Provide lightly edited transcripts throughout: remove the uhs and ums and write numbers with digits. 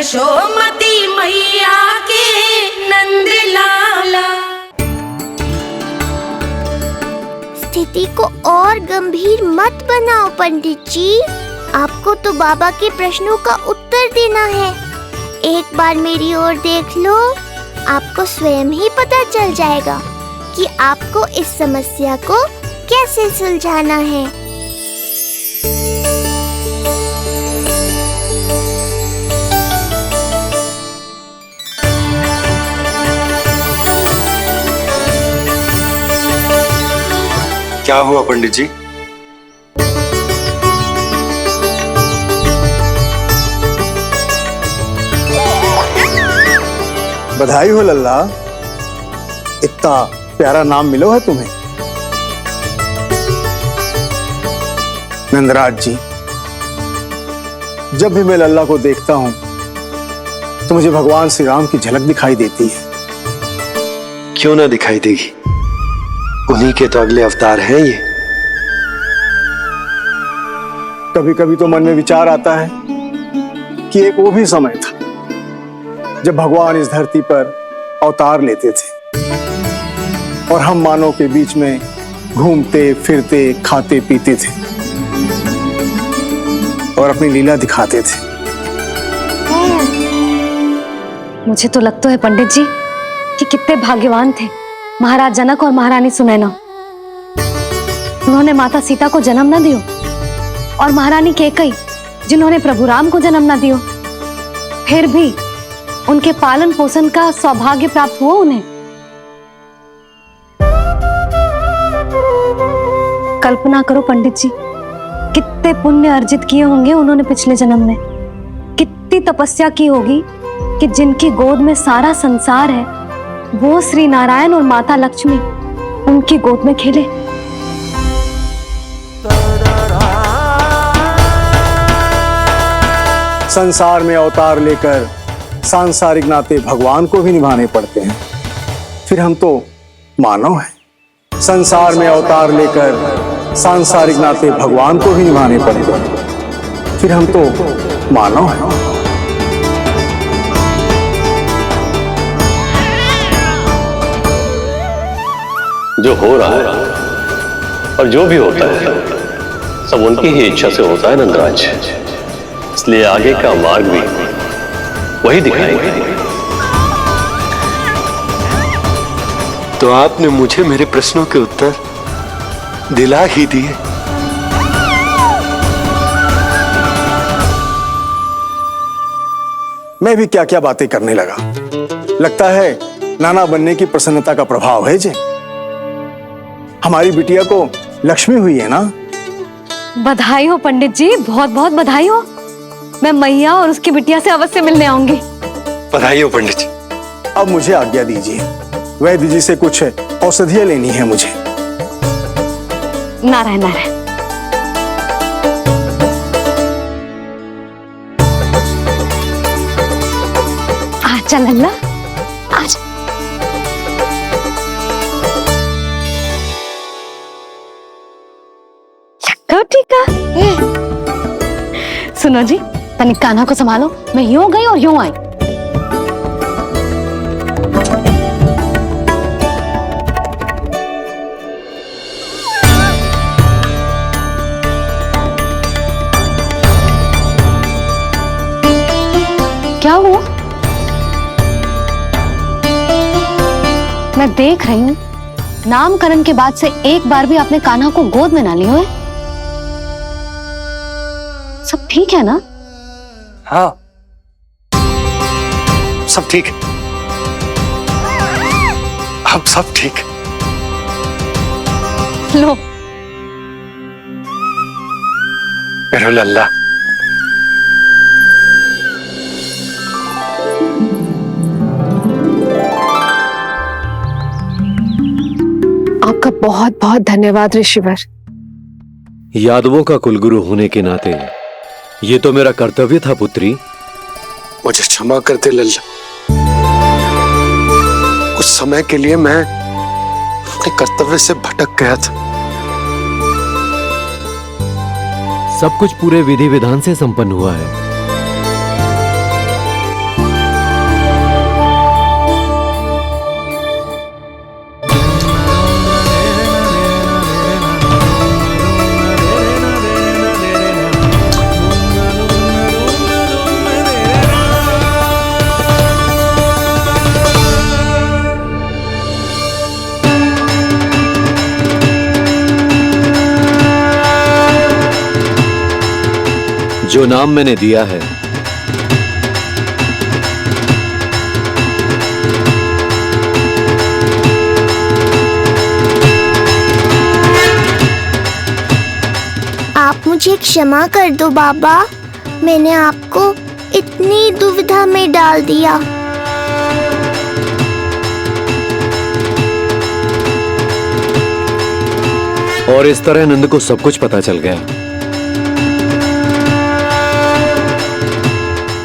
यशोमती मैया के नंद लाला। स्थिति को और गंभीर मत बनाओ पंडित जी। आपको तो बाबा के प्रश्नों का उत्तर देना है। एक बार मेरी ओर देख लो, आपको स्वयं ही पता चल जाएगा कि आपको इस समस्या को कैसे सुलझाना है। क्या हुआ पंडित जी? बधाई हो लल्ला, इतना प्यारा नाम मिलो है तुम्हें। नंदराज जी, जब भी मैं लल्ला को देखता हूं तो मुझे भगवान श्री राम की झलक दिखाई देती है। क्यों ना दिखाई देगी, उन्हीं के तो अगले अवतार हैं ये। कभी कभी तो मन में विचार आता है कि एक वो भी समय था जब भगवान इस धरती पर अवतार लेते थे और हम मानव के बीच में घूमते फिरते खाते पीते थे और अपनी लीला दिखाते थे। मुझे तो लगता है पंडित जी कि कितने भाग्यवान थे महाराज जनक और महारानी सुनैना। उन्होंने माता सीता को जन्म न दियो और महारानी कैकेयी जिन्होंने प्रभु राम को जन्म न दियो, फिर भी उनके पालन पोषण का सौभाग्य प्राप्त हुआ उन्हें। कल्पना करो पंडित जी, कितने पुण्य अर्जित किए होंगे उन्होंने पिछले जन्म में। कितनी तपस्या की होगी कि जिनकी गोद में सारा संसार है वो श्री नारायण और माता लक्ष्मी उनकी गोद में खेले। संसार में अवतार लेकर सांसारिक नाते भगवान को भी निभाने पड़ते हैं, फिर हम तो मानव हैं। संसार में अवतार लेकर सांसारिक नाते भगवान को भी निभाने पड़ते हैं, फिर हम तो मानव हैं। जो हो रहा है और जो भी होता है सब उनकी ही इच्छा से होता है नंदराज, इसलिए आगे का मार्ग भी वही दिखाएंगे। तो आपने मुझे मेरे प्रश्नों के उत्तर दिला ही दिए। मैं भी क्या क्या बातें करने लगा। लगता है नाना बनने की प्रसन्नता का प्रभाव है जी। हमारी बिटिया को लक्ष्मी हुई है ना। बधाई हो पंडित जी, बहुत बहुत बधाई हो। मैं मैया और उसकी बिटिया से अवश्य मिलने आऊंगी। बधाई हो पंडित जी। अब मुझे आज्ञा दीजिए, वैद्य जी से कुछ औषधियां लेनी है मुझे। नारायण नारायण। आजा लल्ला, आजा। ठीक है। सुनो जी, तनिक कान्हा को संभालो, मैं यूं गई और यूं आई। क्या हुआ? मैं देख रही हूं नामकरण के बाद से एक बार भी आपने कान्हा को गोद में ना लिया है। सब ठीक है ना? हाँ, सब ठीक है। अब सब ठीक। लो मेरा लल्ला। आपका बहुत बहुत धन्यवाद ऋषिवर। यादवों का कुलगुरु होने के नाते ये तो मेरा कर्तव्य था पुत्री। मुझे क्षमा कर दे लल्ला, कुछ समय के लिए मैं अपने कर्तव्य से भटक गया था। सब कुछ पूरे विधि विधान से संपन्न हुआ है। जो नाम मैंने दिया है, आप मुझे क्षमा कर दो बाबा, मैंने आपको इतनी दुविधा में डाल दिया। और इस तरह नंद को सब कुछ पता चल गया।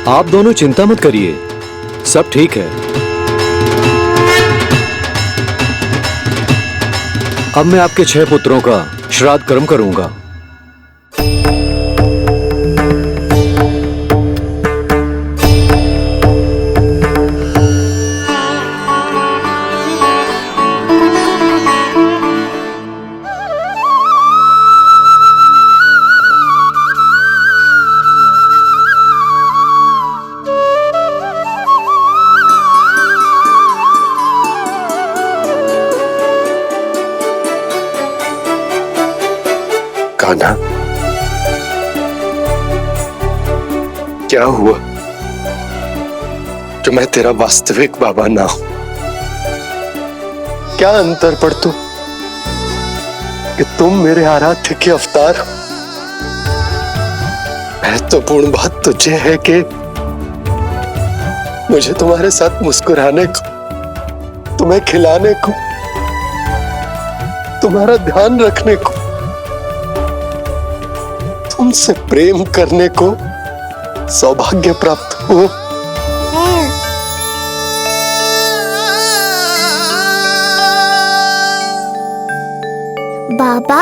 आप दोनों चिंता मत करिए, सब ठीक है। अब मैं आपके 6 पुत्रों का श्राद्ध कर्म करूंगा। कान्हा, क्या हुआ जो मैं तेरा वास्तविक बाबा ना हूं? क्या अंतर पड़ तू कि तुम मेरे आराध्य के अवतार हो? महत्वपूर्ण बात तुझे है कि मुझे तुम्हारे साथ मुस्कुराने को, तुम्हें खिलाने को, तुम्हारा ध्यान रखने को, तुमसे प्रेम करने को सौभाग्य प्राप्त हो। बाबा,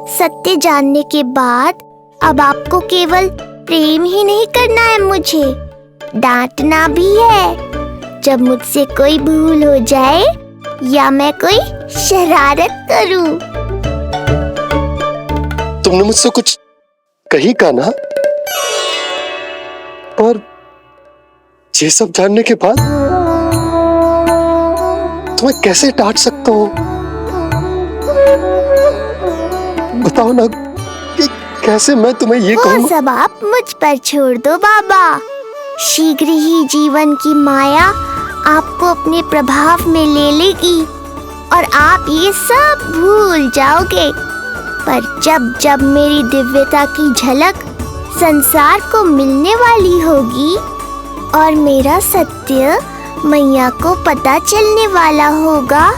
सत्य जानने के बाद अब आपको केवल प्रेम ही नहीं करना है, मुझे डांटना भी है जब मुझसे कोई भूल हो जाए या मैं कोई शरारत करूं। तुमने मुझसे कुछ कही कान्हा, और ये सब जानने के बाद तुम्हें कैसे डांट सकता हूं? बताओ ना कि कैसे मैं तुम्हें ये कहूं? वो सब आप मुझ पर छोड़ दो बाबा, शीघ्र ही जीवन की माया आपको अपने प्रभाव में ले लेगी और आप ये सब भूल जाओगे। पर जब जब मेरी दिव्यता की झलक संसार को मिलने वाली होगी और मेरा सत्य मैया को पता चलने वाला होगा,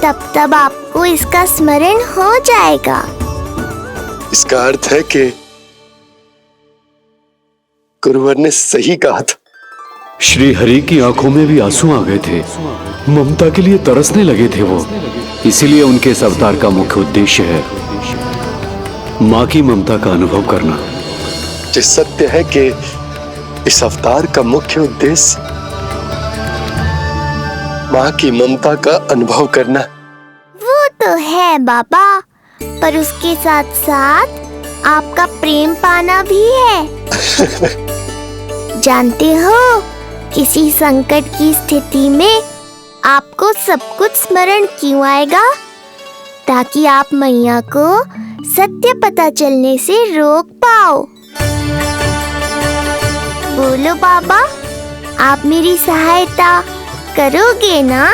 तब तब आपको इसका स्मरण हो जाएगा। इसका अर्थ है कि गुरुवर ने सही कहा था। श्री हरि की आंखों में भी आंसू आ गए थे, ममता के लिए तरसने लगे थे वो। इसीलिए उनके इस अवतार का मुख्य उद्देश्य है माँ की ममता का अनुभव करना। जो सत्य है कि इस अवतार का मुख्य उद्देश्य माँ की ममता का अनुभव करना। वो तो है बाबा, पर उसके साथ साथ आपका प्रेम पाना भी है। जानते हो, किसी संकट की स्थिति में आपको सब कुछ स्मरण क्यों आएगा? ताकि आप मैया को सत्य पता चलने से रोक पाओ। बोलो बाबा, आप मेरी सहायता करोगे ना?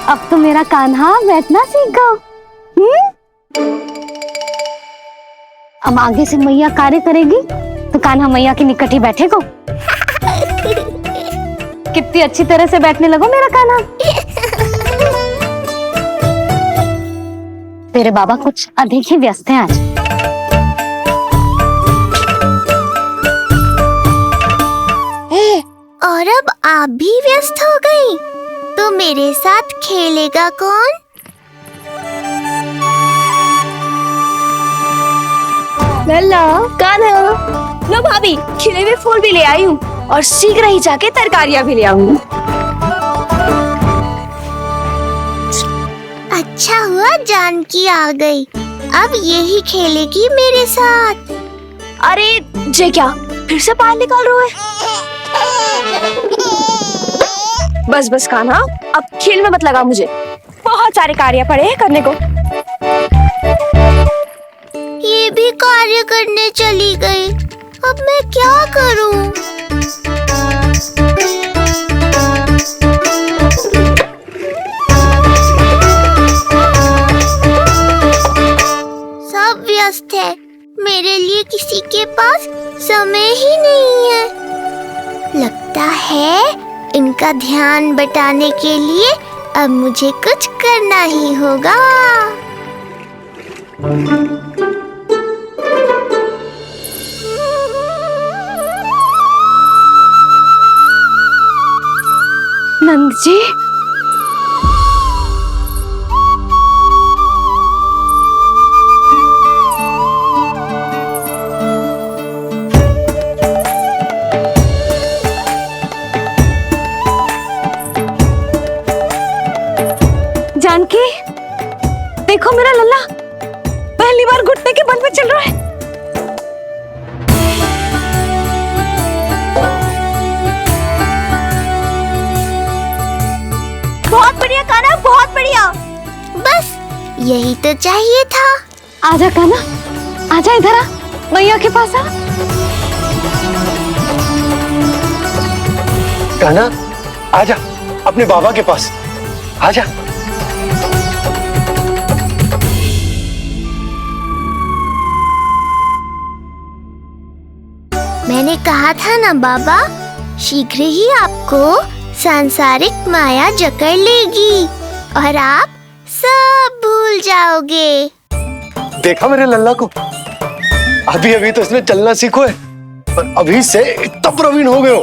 अब तो मेरा कान्हा बैठना सीख गया। अब आगे से मैया कार्य करेगी तो कान्हा मैया के निकट ही बैठेगा। कितनी अच्छी तरह से बैठने लगो मेरा कान्हा। तेरे बाबा कुछ अधिक ही व्यस्त हैं आज। और अब आप भी व्यस्त हो गई, तो मेरे साथ खेलेगा कौन? लल्ला कान्हा, लो भाभी, खिले हुए फूल भी ले आई हूँ और शीघ्र ही जाके तरकारियाँ भी ले आऊंगी। अच्छा हुआ जानकी आ गई, अब यही खेलेगी मेरे साथ। अरे जे क्या, फिर से पानी निकाल रहे हो? बस बस कान्हा, अब खेल में मत लगा मुझे, बहुत सारे कार्य पड़े हैं करने को। ये भी कार्य करने चली गई, अब मैं क्या करूं? सब व्यस्त है, मेरे लिए किसी के पास समय ही नहीं है। लगता है इनका ध्यान बटाने के लिए अब मुझे कुछ करना ही होगा। नंद जी, जानकी, देखो मेरा लल्ला पहली बार घुटने के बल पे चल रहा है। बहुत बढ़िया कान्हा, बहुत बढ़िया। बस यही तो चाहिए था। आजा कान्हा, आजा इधर आ, मैया के पास आ। कान्हा, आजा अपने बाबा के पास, आजा। मैंने कहा था ना बाबा, शीघ्र ही आपको सांसारिक माया जकड़ लेगी और आप सब भूल जाओगे। देखा मेरे लल्ला को, अभी अभी तो इसने चलना सीखो है और अभी से इतना प्रवीण हो गए हो।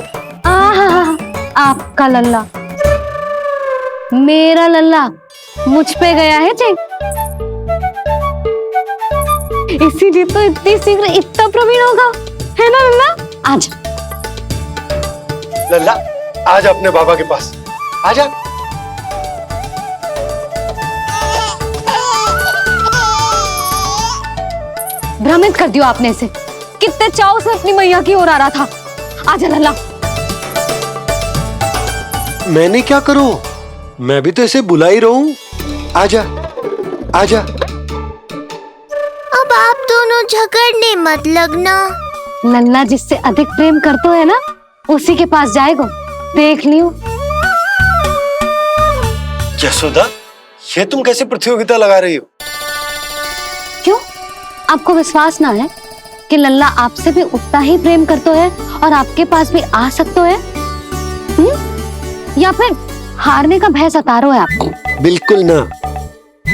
आपका लल्ला, मेरा लल्ला मुझ पे गया है जी, इसीलिए तो इतनी शीघ्र इतना प्रवीण होगा, है ना लल्ला? आज लल्ला, आजा अपने बाबा के पास, आजा। भ्रमित कर दियो आपने इसे, कितने चाव से अपनी मैया की ओर आ रहा था। आजा लल्ला। मैंने क्या करूं, मैं भी तो इसे बुला ही रहा हूं। आजा, आजा। अब आप दोनों झगड़ने मत लगना। लल्ला जिससे अधिक प्रेम करते है ना, उसी के पास जाएगा, देख लियो। यशोदा, ये तुम कैसे प्रतियोगिता लगा रही हो? क्यों, आपको विश्वास ना है कि लल्ला आपसे भी उतना ही प्रेम करता है और आपके पास भी आ सकता है? या फिर हारने का भय सता रहा है आपको? बिल्कुल ना,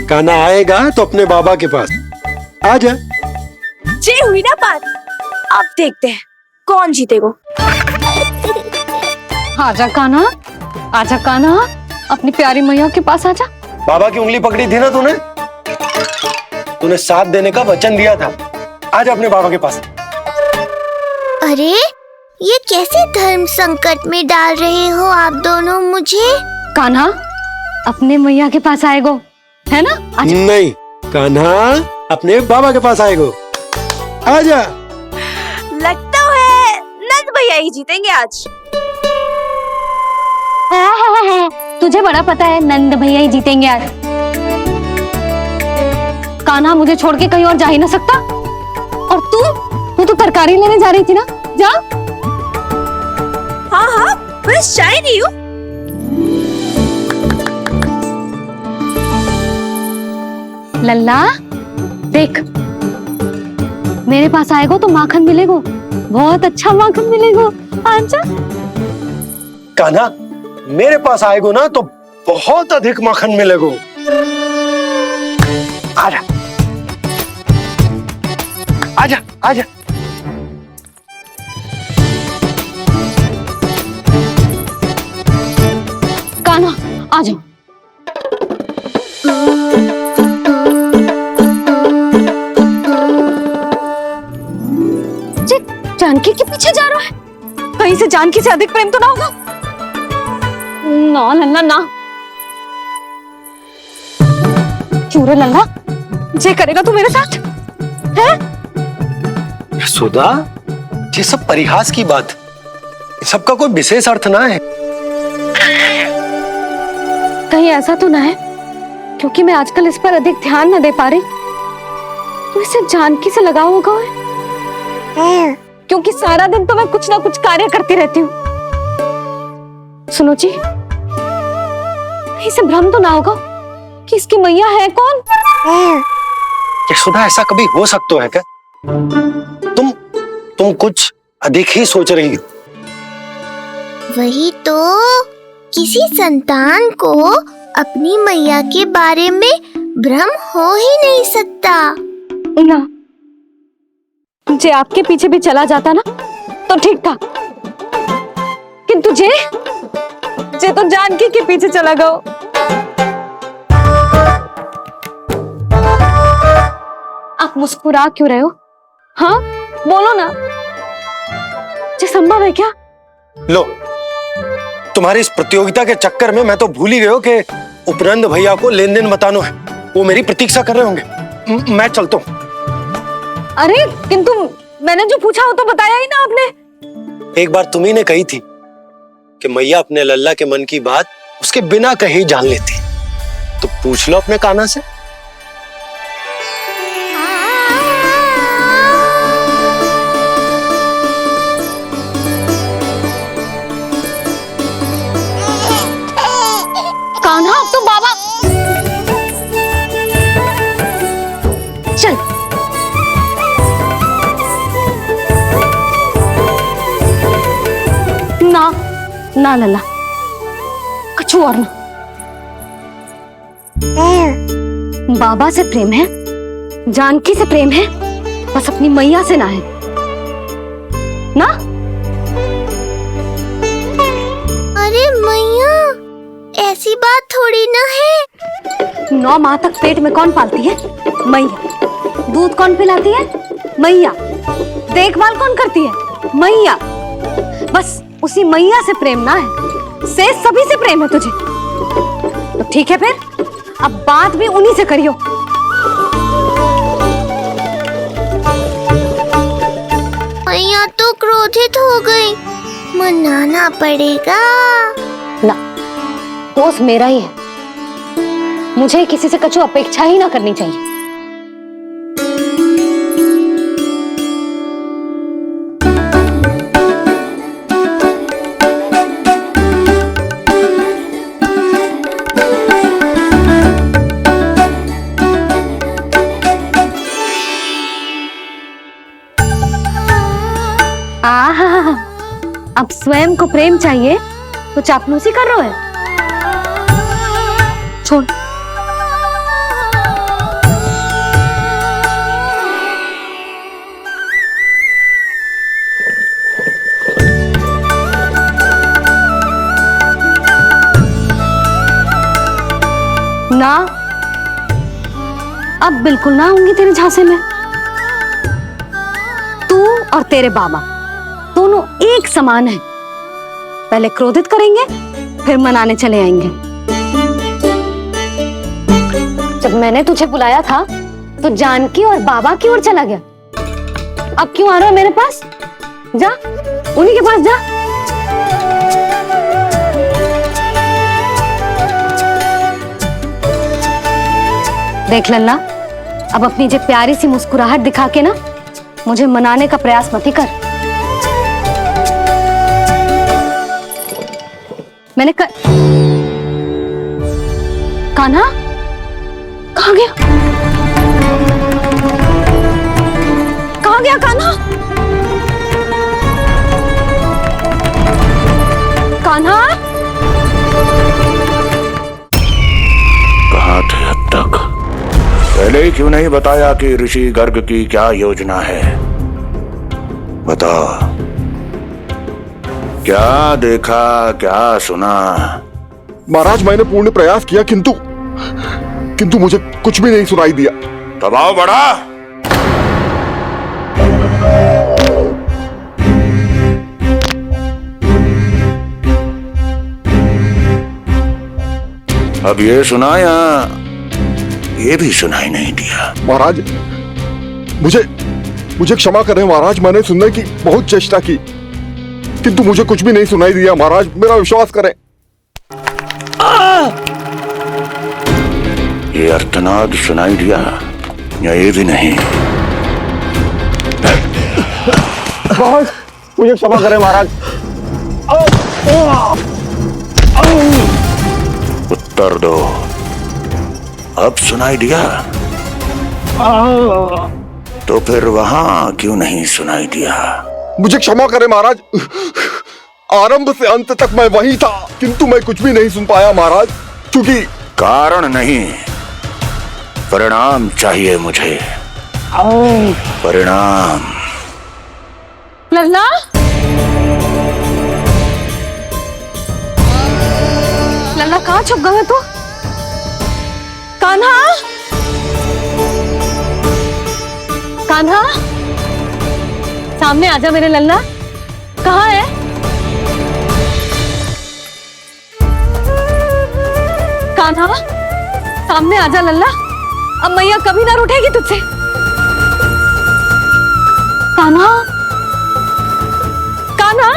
कान्हा आएगा तो अपने बाबा के पास, आजा। जे हुई ना बात, अब देखते हैं कौन जीतेगा। आजा कान्हा, आजा कान्हा, अपनी प्यारी मैया के पास आजा। बाबा की उंगली पकड़ी थी ना तूने, तूने साथ देने का वचन दिया था। आजा अपने बाबा के पास। अरे ये कैसे धर्म संकट में डाल रहे हो आप दोनों मुझे? कान्हा अपने मैया के पास आएगो, है ना? आजा। नहीं, कान्हा अपने बाबा के पास आएगो, आजा। लगता है नंद भैया ही जीतेंगे आज। तुझे बड़ा पता है नंद भैया ही जीतेंगे आज। कान्हा मुझे छोड़ के कहीं और जा ही ना सकता। और तू तो तरकारी लेने जा रही थी ना, जा। हाँ हाँ, बस जा ही रही हूँ। लल्ला देख, मेरे पास आएगा तो माखन मिलेगा, बहुत अच्छा माखन मिलेगा। आजा। कान्हा मेरे पास आएगो ना तो बहुत अधिक माखन मिलेगो, आजा, आजा, आजा। कान्हा आ जाओ। जानकी के पीछे जा रहा है? कहीं से जानकी से अधिक प्रेम तो ना होगा? ना लल्ला ना। क्यों रे लल्ला, ये करेगा तू मेरे साथ? है यशोदा, ये सब परिहास की बात, सबका कोई विशेष अर्थ ना है। कहीं ऐसा तो ना है क्योंकि मैं आजकल इस पर अधिक ध्यान न दे पा रही तो इसे जानकी से लगाव होगा है? क्योंकि सारा दिन तो मैं कुछ ना कुछ कार्य करती रहती हूँ। सुनो जी, इसे भ्रम तो ना होगा कि इसकी मैया है कौन? यशोदा, ऐसा कभी हो सकता है क्या? तुम कुछ अधिक ही सोच रही हो। वही तो, किसी संतान को अपनी मैया के बारे में भ्रम हो ही नहीं सकता। ना, जे आपके पीछे भी चला जाता ना तो ठीक था, किंतु जे तो जानकी के पीछे चला गया। आप मुस्कुरा क्यों रहे हो? हाँ बोलो ना, ये संभव है क्या? लो, तुम्हारी इस प्रतियोगिता के चक्कर में मैं तो भूल ही गया कि उपनंद भैया को लेन देन बताना है। वो मेरी प्रतीक्षा कर रहे होंगे। मैं चलता हूँ। अरे किंतु मैंने जो पूछा वो तो बताया ही ना आपने। एक बार तुम्ही ने कही थी कि मैया अपने लल्ला के मन की बात उसके बिना कहीं जान लेती, तो पूछ लो अपने कान्हा से। कान्हा, अब तो बाबा चल। ना ना लल्ला, कछु और ना। बाबा से प्रेम है, जानकी से प्रेम है, बस अपनी मैया से ना है ना। अरे मैया, ऐसी बात थोड़ी ना है। 9 माह तक पेट में कौन पालती है? मैया। दूध कौन पिलाती है? मैया। देखभाल कौन करती है? मैया। बस उसी मैया से प्रेम ना है, से सभी से प्रेम है तुझे। तो ठीक है फिर, अब बात भी उन्हीं से करियो। मैया तो क्रोधित हो गई, मनाना पड़ेगा। ना, दोस्त मेरा ही है, मुझे किसी से कछु अपेक्षा ही ना करनी चाहिए। आहा, अब स्वयं को प्रेम चाहिए तो चापलूसी कर रहे हो? छोड़। ना, अब बिल्कुल ना आऊंगी तेरे झांसे में। तू और तेरे बाबा दोनों एक समान हैं। पहले क्रोधित करेंगे, फिर मनाने चले आएंगे। जब मैंने तुझे बुलाया था तो जानकी और बाबा की ओर चला गया। अब क्यों आ रहा है मेरे पास? जा, उन्हीं के पास जा। देख लल्ला, अब अपनी जो प्यारी सी मुस्कुराहट दिखा के ना मुझे मनाने का प्रयास मत ही कर। मैंने कान्हा कहाँ गया? कहाँ गया कान्हा? कान्हा, कहाँ थे अब तक? पहले ही क्यों नहीं बताया कि ऋषि गर्ग की क्या योजना है? बताओ, क्या देखा, क्या सुना? महाराज, मैंने पूर्ण प्रयास किया किंतु मुझे कुछ भी नहीं सुनाई दिया। दबाव बढ़ा। अब ये सुना या ये भी सुनाई नहीं दिया? महाराज, मुझे क्षमा करें महाराज, मैंने सुनने की बहुत चेष्टा की किंतु मुझे कुछ भी नहीं सुनाई दिया। महाराज मेरा विश्वास करें। ये अर्थनाद सुनाई दिया या ये भी नहीं? महाराज मुझे क्षमा करें महाराज। उत्तर दो, अब सुनाई दिया? तो फिर वहां क्यों नहीं सुनाई दिया? मुझे क्षमा करें महाराज, आरंभ से अंत तक मैं वहीं था किंतु मैं कुछ भी नहीं सुन पाया महाराज, क्योंकि कारण नहीं, परिणाम चाहिए मुझे। परिणाम। लल्ला, लल्ला कहाँ छुप गए तू? कान्हा, कान्हा, सामने आजा मेरे लल्ला। कहाँ है? कान्हा, सामने आजा लल्ला। अब मैया कभी ना रूठेगी तुझसे। कान्हा, कान्हा,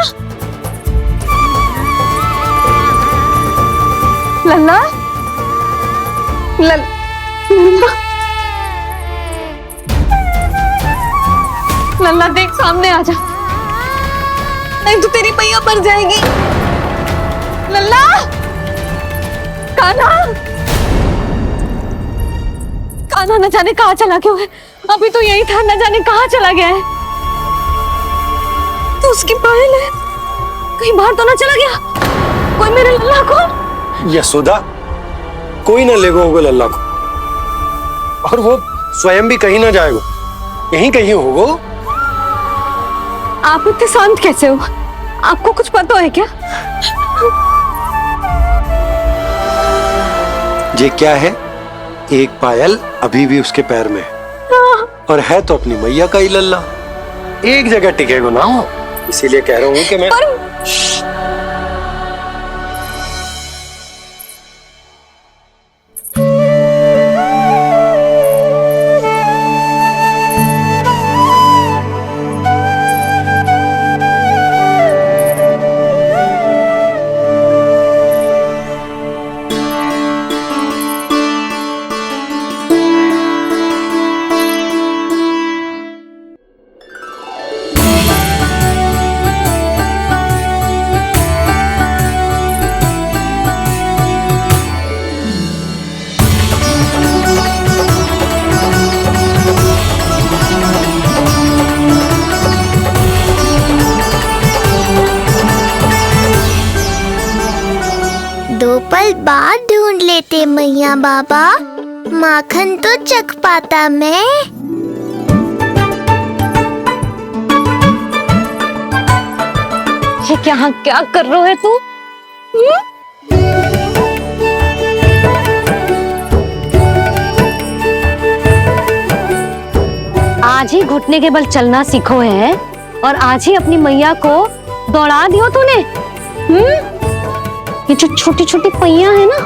लल्ला, लल्ला, लल्ला देख सामने आ जा, नहीं तो तेरी मैया मर जाएगी। लल्ला, कान्हा, कान्हा न जाने कहाँ चला क्यों है, अभी तो यही था, न जाने कहाँ चला गया है। तो उसकी पायल है, कहीं बाहर तो ना चला गया? कोई मेरे लल्ला को? यशोदा, कोई ना लेगा होगा लल्ला को, और वो स्वयं भी कहीं ना जाएगा, यहीं कहीं होगा। आप इतने शांत कैसे हो? आपको कुछ पता है क्या? ये क्या है? एक पायल अभी भी उसके पैर में है, और है तो अपनी मैया का ही लल्ला, एक जगह टिकेगा ना हो, इसीलिए कह रहा हूँ कि मैं दो पल बाद ढूंढ लेते मैया बाबा, माखन तो चख पाता मैं। ये क्या कर रहे है तू? आज ही घुटने के बल चलना सीखो है, और आज ही अपनी मैया को दौड़ा दियो तूने। ये जो छोटी छोटी पहिया है ना,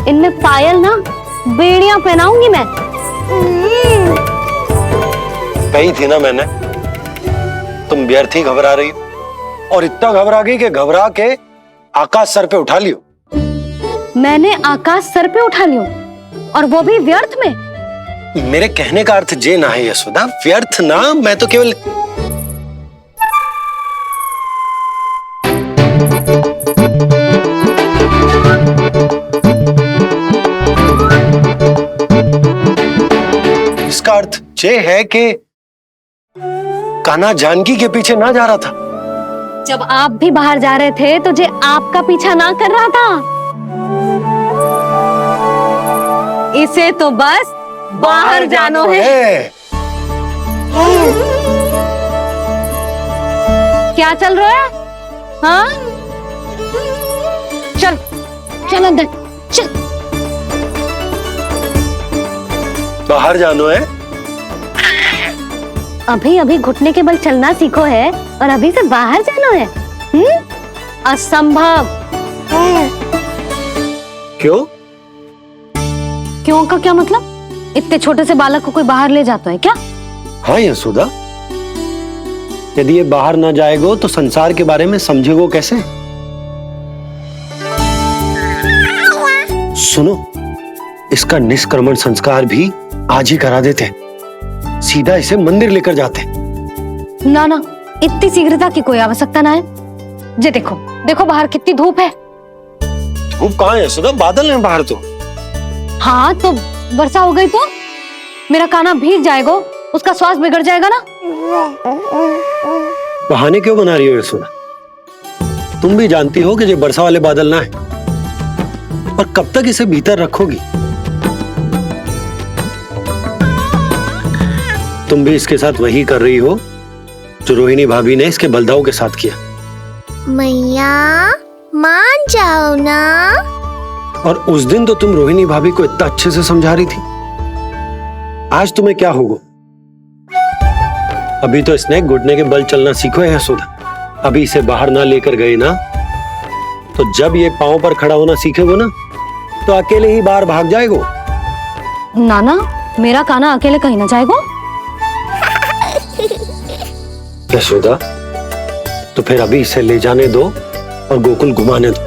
इनमें पायल ना बेड़ियां पहनाऊंगी मैं। कही थी ना मैंने, तुम व्यर्थ ही घबरा रही हो, और इतना घबरा गई कि घबरा के आकाश सर पे उठा लियो। मैंने आकाश सर पे उठा लियो, और वो भी व्यर्थ में? मेरे कहने का अर्थ जे ना है यशोदा, व्यर्थ ना, मैं तो केवल इसका अर्थ ये है कि कान्हा जानकी के पीछे ना जा रहा था। जब आप भी बाहर जा रहे थे तो जे आपका पीछा ना कर रहा था। इसे तो बस बाहर जानो है। क्या चल रहा है? हाँ, चल चल अंदर चल। बाहर जानो है? अभी अभी घुटने के बल चलना सीखो है, और अभी से बाहर जाना है? असंभव। क्यों? क्यों का क्या मतलब? इतने छोटे से बालक को कोई बाहर ले जाता है क्या? हाँ यशोदा, यदि ये बाहर ना जाएगो तो संसार के बारे में समझेगो कैसे? सुनो, इसका निष्क्रमण संस्कार भी आज ही करा देते, सीधा इसे मंदिर लेकर जाते। ना ना, इतनी शीघ्रता की कोई आवश्यकता ना है। जे देखो देखो बाहर कितनी धूप है। धूप कहाँ है यशोदा? बादल हैं बाहर तो। हाँ तो वर्षा हो गई तो मेरा कान्हा भीग जाएगा, उसका स्वास्थ्य बिगड़ जाएगा ना। बहाने क्यों बना रही हो यशोदा? तुम भी जानती हो कि ये वर्षा वाले बादल ना है, और कब तक इसे भीतर रखोगी? तुम भी इसके साथ वही कर रही हो जो रोहिणी भाभी ने इसके बलदाऊ के साथ किया। मैया मान जाओ ना। और उस दिन तो तुम रोहिणी भाभी को इतना अच्छे से समझा रही थी, आज तुम्हें क्या होगा? अभी तो इसने घुटने के बल चलना सीखो है यशोदा। अभी इसे बाहर ना लेकर गए ना, तो जब ये पांव पर खड़ा होना सीखेगो ना, तो अकेले ही बाहर भाग जाएगो। नाना, मेरा कान्हा अकेले कहीं ना जाएगा। यशोदा, तो फिर अभी इसे ले जाने दो और गोकुल घुमाने दो।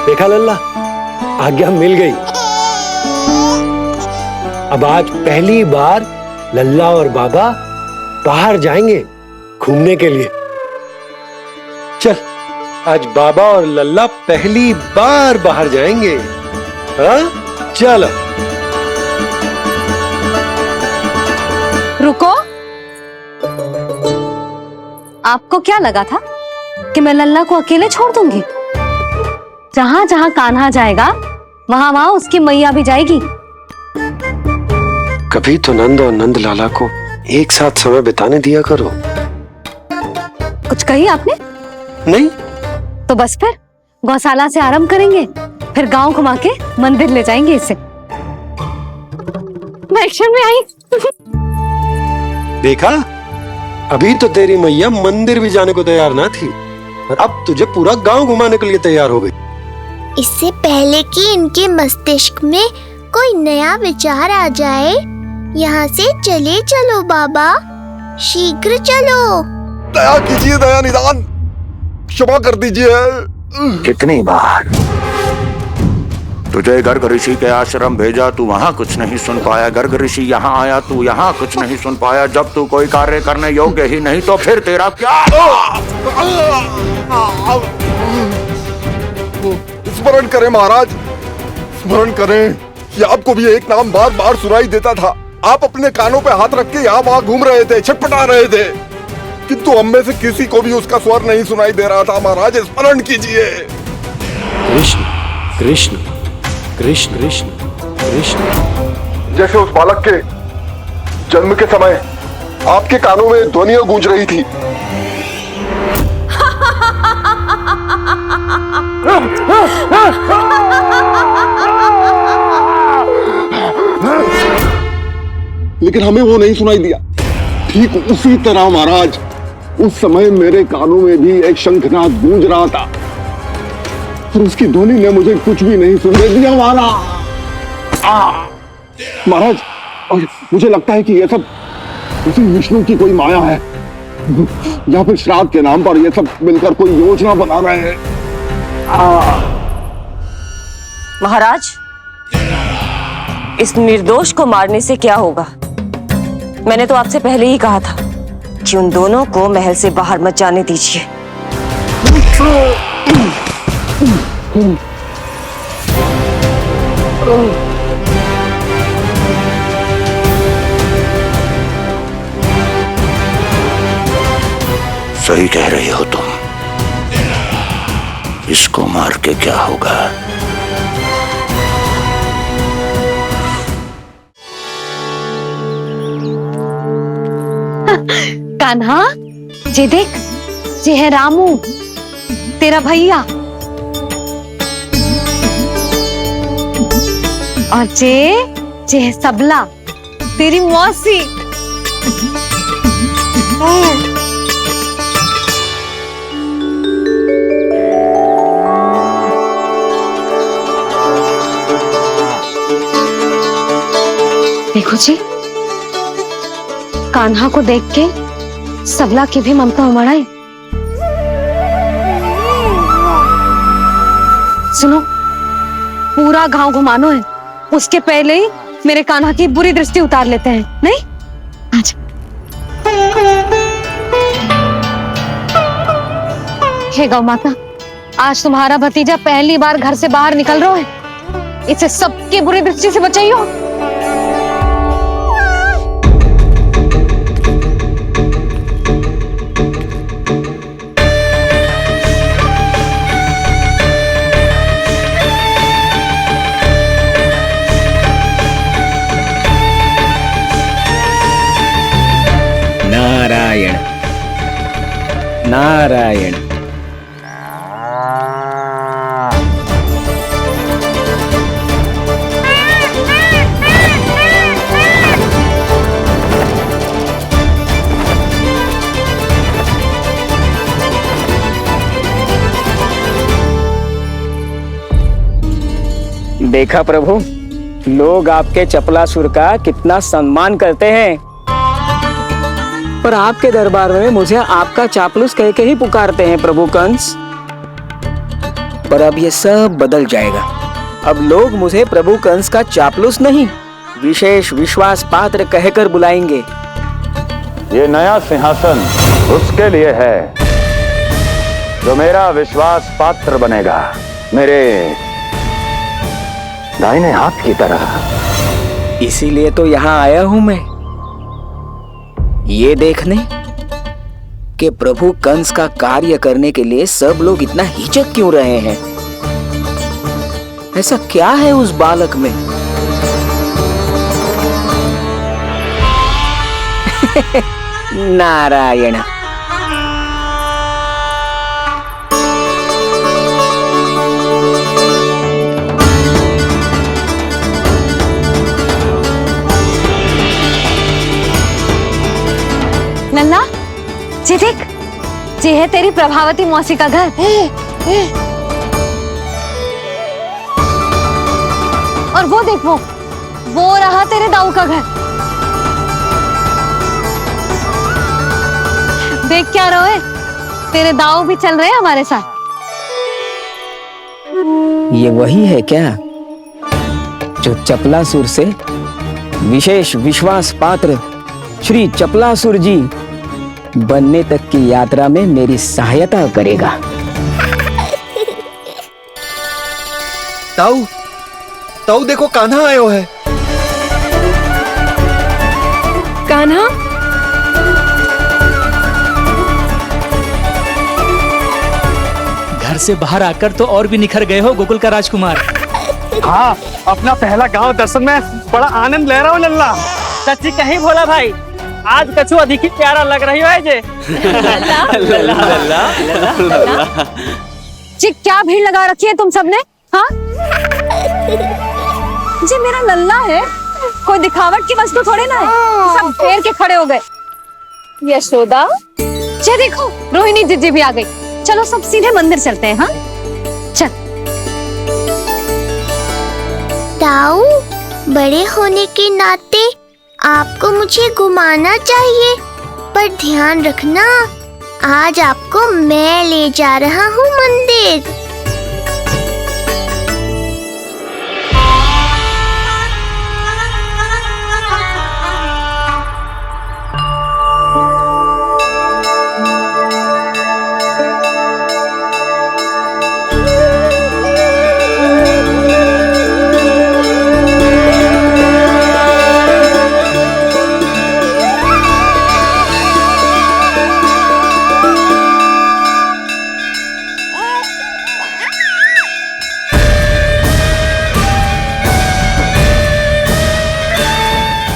देखा लल्ला, आज्ञा मिल गई। अब आज पहली बार लल्ला और बाबा बाहर जाएंगे घूमने के लिए। चल, आज बाबा और लल्ला पहली बार बाहर जाएंगे। हाँ, चलो। रुको, आपको क्या लगा था कि मैं लल्ला को अकेले छोड़ दूंगी? जहां जहां कान्हा जाएगा वहां वहां उसकी मैया भी जाएगी। कभी तो नंद और नंद लाला को एक साथ समय बिताने दिया करो। कुछ कही आपने? नहीं तो बस फिर गौशाला से आरंभ करेंगे, फिर गांव घुमा के मंदिर ले जाएंगे इसे। मैं एक्शन में आई। देखा, अभी तो तेरी मैया मंदिर भी जाने को तैयार ना थी, और अब तुझे पूरा गांव घुमाने के लिए तैयार हो गई। इससे पहले कि इनके मस्तिष्क में कोई नया विचार आ जाए, यहाँ से चले चलो बाबा, शीघ्र चलो। दया कीजिए, दया निदान, क्षमा कर दीजिए। कितनी बार तुझे गर्ग ऋषि के आश्रम भेजा, तू वहाँ कुछ नहीं सुन पाया। गर्ग ऋषि यहाँ आया, तू यहाँ कुछ नहीं सुन पाया। जब तू कोई कार्य करने योग्य ही नहीं, तो फिर तेरा क्या? स्मरण करें महाराज, स्मरण करें कि आपको भी एक नाम बार बार सुनाई देता था। आप अपने कानों पे हाथ रख के यहाँ वहाँ घूम रहे थे, छटपटा रहे थे, किंतु हम में से किसी को भी उसका स्वर नहीं सुनाई दे रहा था। महाराज, स्मरण कीजिए। कृष्ण कृष्ण कृष्ण कृष्ण कृष्ण। जैसे उस बालक के जन्म के समय आपके कानों में ध्वनियां गूंज रही थी। लेकिन हमें वो नहीं सुनाई दिया। ठीक उसी तरह महाराज, उस समय मेरे कानों में भी एक शंखनाद गूंज रहा था, और उसकी ध्वनि ने मुझे कुछ भी नहीं सुनने दिया। महाराज, मुझे लगता है कि ये सब उसी विष्णु की कोई माया है, या फिर श्राद्ध के नाम पर ये सब मिलकर कोई योजना बना रहे हैं। महाराज, इस निर्दोष को मारने से क्या होगा? मैंने तो आपसे पहले ही कहा था कि उन दोनों को महल से बाहर मत जाने दीजिए। सही कह रही हो तुम। इसको मार के क्या होगा? कान्हा, जे देख, जे है रामू, तेरा भैया, और जे है सबला, तेरी मौसी। देखो जी, कान्हा को देख के सबला की भी ममता उमड़ आई। सुनो, पूरा गांव घुमानो है, उसके पहले ही मेरे कान्हा की बुरी दृष्टि उतार लेते हैं, नहीं? आज हे गौ माता, आज तुम्हारा भतीजा पहली बार घर से बाहर निकल रहा है, इसे सबकी बुरी दृष्टि से बचाइयो। नारायण नारायण। देखा प्रभु, लोग आपके चपलासुर का कितना सम्मान करते हैं, पर आपके दरबार में मुझे आपका चापलूस कह के ही पुकारते हैं प्रभु कंस। पर अब ये सब बदल जाएगा। अब लोग मुझे प्रभु कंस का चापलूस नहीं, विशेष विश्वास पात्र कहकर बुलाएंगे। ये नया सिंहासन उसके लिए है जो मेरा विश्वास पात्र बनेगा, मेरे दाहिने हाथ की तरह। इसीलिए तो यहाँ आया हूं मैं, ये देखने कि प्रभु कंस का कार्य करने के लिए सब लोग इतना हिचक क्यों रहे हैं। ऐसा क्या है उस बालक में? नारायण। लल्ला, जी देख, जी है तेरी प्रभावती मौसी का घर। और वो देख, वो रहा तेरे दाऊ का घर। देख क्या रहो है, तेरे दाऊ भी चल रहे हैं हमारे साथ। ये वही है क्या जो चपलासुर से विशेष विश्वास पात्र श्री चपलासुर जी बनने तक की यात्रा में मेरी सहायता करेगा? ताऊ, ताऊ देखो, कान्हा आयो है। कान्हा, घर से बाहर आकर तो और भी निखर गए हो गोकुल का राजकुमार। हाँ, अपना पहला गांव दर्शन में बड़ा आनंद ले रहा हूँ लल्ला। सच्ची कहीं बोला भाई, आज कछु अधिक ही प्यारा लग रही है जे। जी क्या भीड़ लगा रखी है तुम सबने? हाँ जी, मेरा लल्ला है, कोई दिखावट की वस्तु थोड़ी ना है। सब घेर के खड़े हो गए। यशोदा, ये देखो रोहिणी जीजी भी आ गई। चलो सब सीधे मंदिर चलते हैं। हाँ चल। ताऊ, बड़े होने के नाते आपको मुझे घुमाना चाहिए, पर ध्यान रखना, आज आपको मैं ले जा रहा हूँ मंदिर।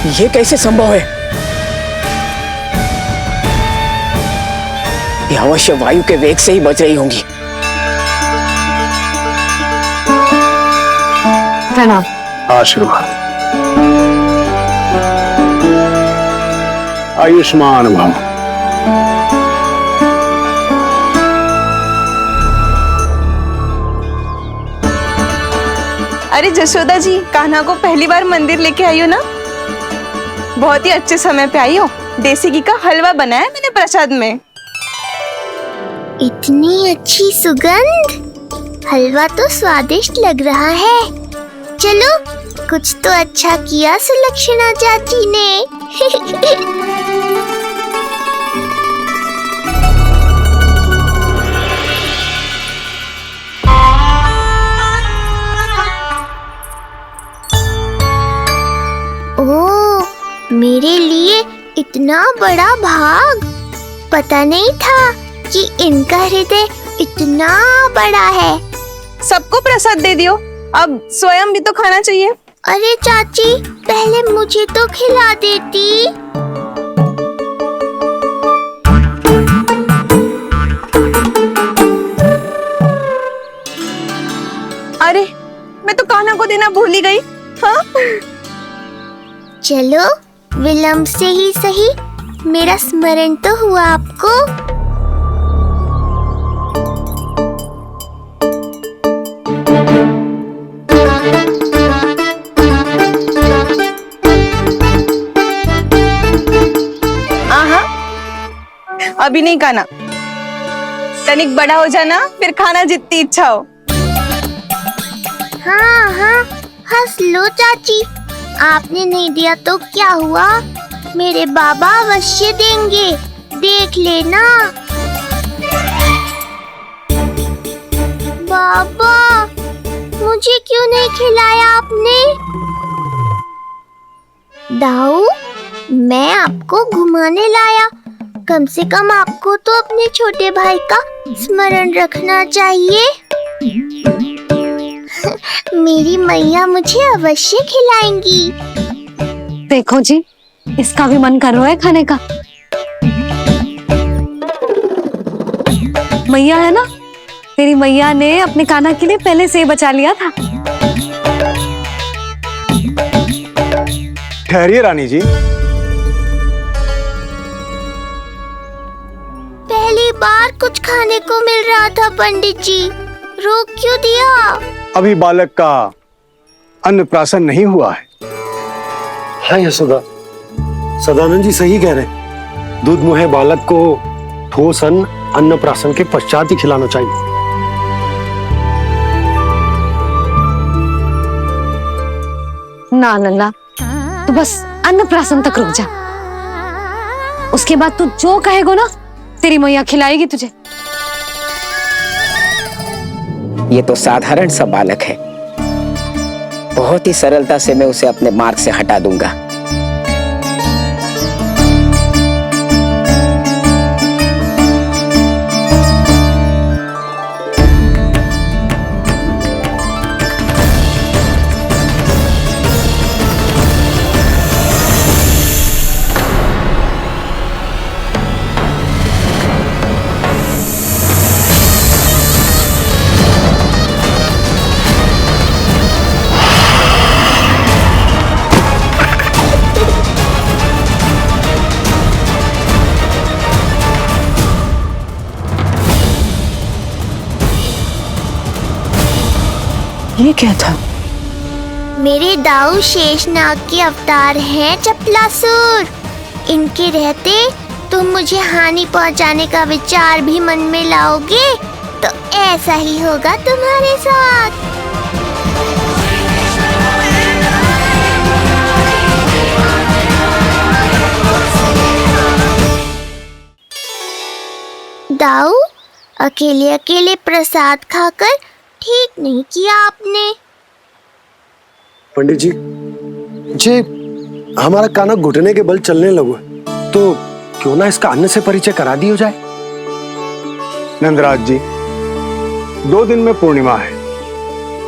ये कैसे संभव है? ये अवश्य वायु के वेग से ही बच रही होंगी। प्रणाम। आशीर्वाद। आयुष्मान भव। अरे जशोदा जी, कान्हा को पहली बार मंदिर लेके आई हो ना? बहुत ही अच्छे समय पे आई हो। देसी घी का हलवा बनाया मैंने प्रसाद में। इतनी अच्छी सुगंध, हलवा तो स्वादिष्ट लग रहा है। चलो, कुछ तो अच्छा किया सुलक्षणा चाची ने। ओह, मेरे लिए इतना बड़ा भाग। पता नहीं था कि इनका हृदय इतना बड़ा है। सबको प्रसाद दे दियो, अब स्वयं भी तो खाना चाहिए। अरे चाची, पहले मुझे तो खिला देती। अरे, मैं तो कान्हा को देना भूल ही गई। हाँ? चलो, विलंब से ही सही, मेरा स्मरण तो हुआ आपको। अभी नहीं खाना, तनिक बड़ा हो जाना, फिर खाना जितनी इच्छा हो। हाँ हाँ, हंस लो चाची। आपने नहीं दिया तो क्या हुआ, मेरे बाबा अवश्य देंगे, देख लेना। बाबा, मुझे क्यों नहीं खिलाया आपने? दाऊ, मैं आपको घुमाने लाया, कम से कम आपको तो अपने छोटे भाई का स्मरण रखना चाहिए। मेरी मैया मुझे अवश्य खिलाएंगी। देखो जी, इसका भी मन कर रहा है खाने का। मैया है ना, तेरी मैया ने अपने कान्हा के लिए पहले से ही बचा लिया था। ठहरिए रानी जी। पहली बार कुछ खाने को मिल रहा था पंडित जी, रोक क्यों दिया? अभी बालक का अन्नप्राशन नहीं हुआ है। हाँ यशोदा, सदानंद जी सही कह रहे। दूध मुहे बालक को ठोस अन्नप्राशन के पश्चात ही खिलाना चाहिए। ना लल्ला, तू बस अन्नप्राशन तक रुक जा, उसके बाद तू जो कहेगो ना, तेरी मैया खिलाएगी तुझे। ये तो साधारण सा बालक है, बहुत ही सरलता से मैं उसे अपने मार्ग से हटा दूंगा। ये क्या था? मेरे दाऊ शेषनाग के अवतार हैं चपलासुर। इनके रहते तुम मुझे हानि पहुंचाने का विचार भी मन में लाओगे तो ऐसा ही होगा तुम्हारे साथ। दाऊ, अकेले अकेले प्रसाद खाकर ठीक नहीं किया आपने। पंडित जी, जे हमारा कान्हा घुटने के बल चलने लगो तो क्यों ना इसका अन्न से परिचय करा दिया जाए। नंदराज जी, 2 दिन में पूर्णिमा है,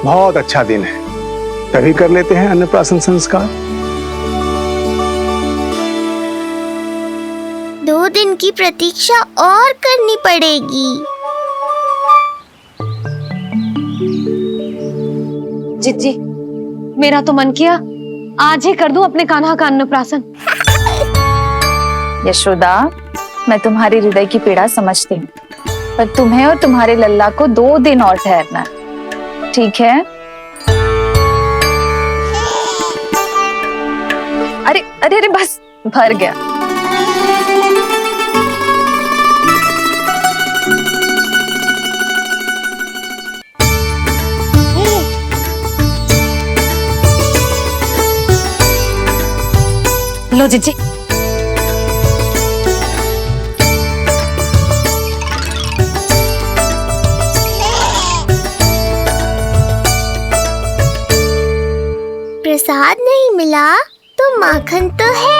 बहुत अच्छा दिन है, तभी कर लेते हैं अन्नप्राशन संस्कार। 2 दिन की प्रतीक्षा और करनी पड़ेगी। जिज्जी, मेरा तो मन किया आज ही कर दूं अपने कान्हा का अन्नप्राशन। यशोदा, मैं तुम्हारी हृदय की पीड़ा समझती हूँ, पर तुम्हें और तुम्हारे लल्ला को 2 दिन और ठहरना है, ठीक है? अरे अरे अरे बस भर गया। लो जीजी। प्रसाद नहीं मिला तो माखन तो है।